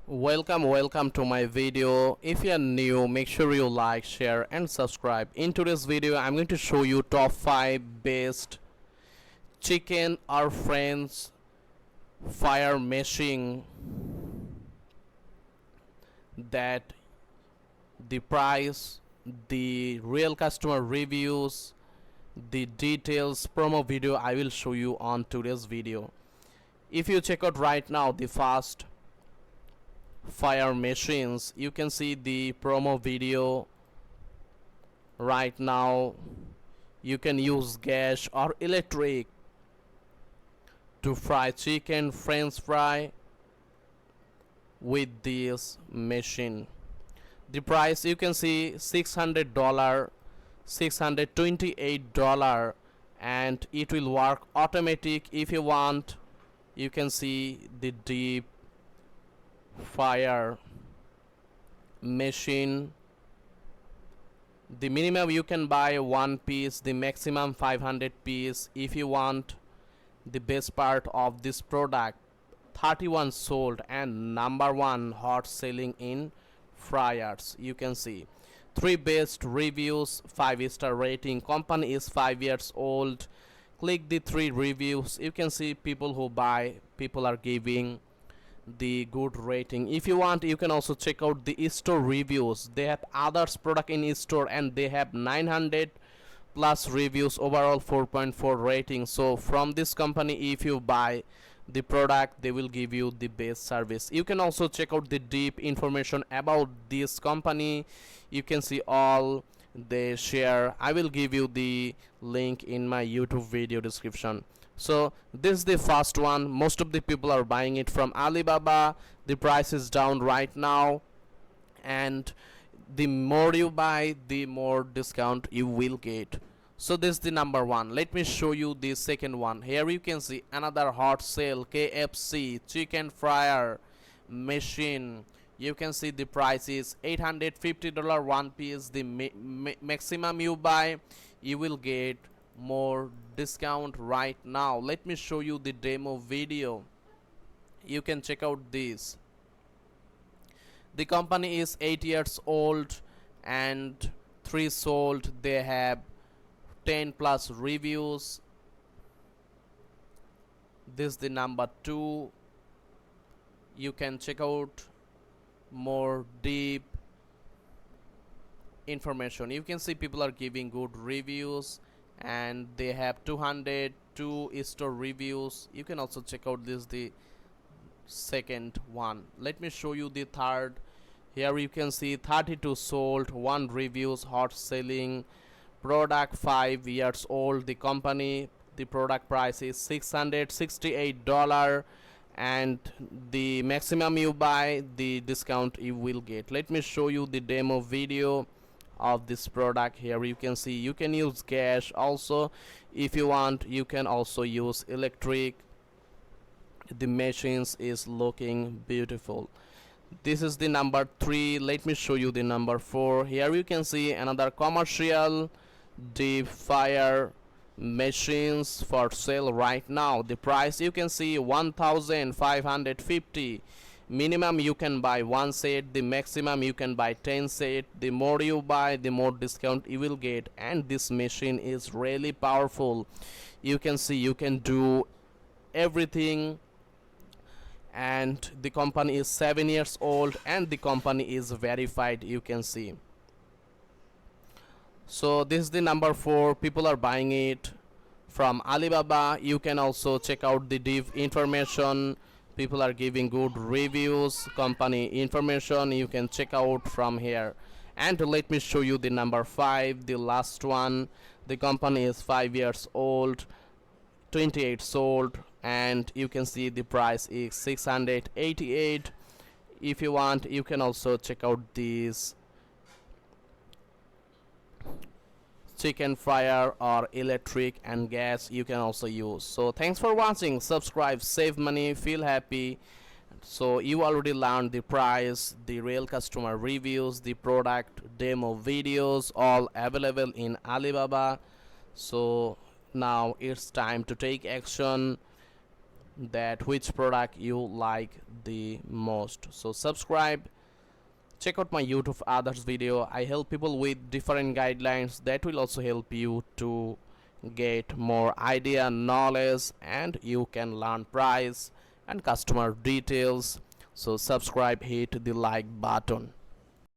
Welcome to my video. If you are new, make sure you like, share and subscribe. In today's video I'm going to show you top 5 best chicken or friends fire machine that the price, the real customer reviews, the details, promo video I will show you on today's video. If you check out right now the fast fire machines, you can see the promo video right now. You can use gas or electric to fry chicken french fry with this machine. The price you can see $600, $628, and it will work automatic. If you want, you can see the deep fire machine. The minimum you can buy 1 piece, the maximum 500 piece. If you want, the best part of this product, 31 sold and number 1 hot selling in fryers. You can see 3 best reviews, 5-star rating, company is 5 years old. Click the 3 reviews. You can see people who buy, people are giving the good rating. If you want, you can also check out the store reviews. They have others product in store and they have 900 plus reviews, overall 4.4 rating. So from this company, if you buy the product, they will give you the best service. You can also check out the deep information about this company. You can see all they share. I will give you the link in my YouTube video description. So this is the first one. Most of the people are buying it from Alibaba. The price is down right now, and the more you buy, the more discount you will get. So this is the number 1. Let me show you the second one. Here you can see another hot sale, KFC chicken fryer machine. You can see the price is $850 one piece. The maximum you buy, you will get more discount right now. Let me show you the demo video. You can check out this. The company is 8 years old and 3 sold. They have 10 plus reviews. This is the number 2. You can check out more deep information. You can see people are giving good reviews and they have 202 store reviews. You can also check out this, the second one. Let me show you the third. Here you can see 32 sold, 1 reviews, hot selling, product 5 years old. The company, the product price is $668, and the maximum you buy, the discount you will get. Let me show you the demo video of this product. Here you can see you can use gas also. If you want, you can also use electric. The machines is looking beautiful. This is the number 3. Let me show you the number 4. Here you can see another commercial deep fire machines for sale right now. The price you can see $1,550. Minimum you can buy 1 set, the maximum you can buy 10 set. The more you buy, the more discount you will get, and this machine is really powerful. You can see you can do everything, and the company is 7 years old and the company is verified. You can see. So this is the number 4. People are buying it from Alibaba. You can also check out the deep information. People are giving good reviews, company information. You can check out from here. And let me show you the number 5, the last one. The company is 5 years old, 28 sold, and you can see the price is $688. If you want, you can also check out these chicken fryer or electric and gas. You can also use. So thanks for watching. Subscribe, save money, feel happy. So you already learned the price, the real customer reviews, the product demo videos, all available in Alibaba. So now it's time to take action. that which product you like the most. So subscribe, check out my YouTube others video. I help people with different guidelines that will also help you to get more idea, knowledge, and you can learn price and customer details. So subscribe, hit the like button.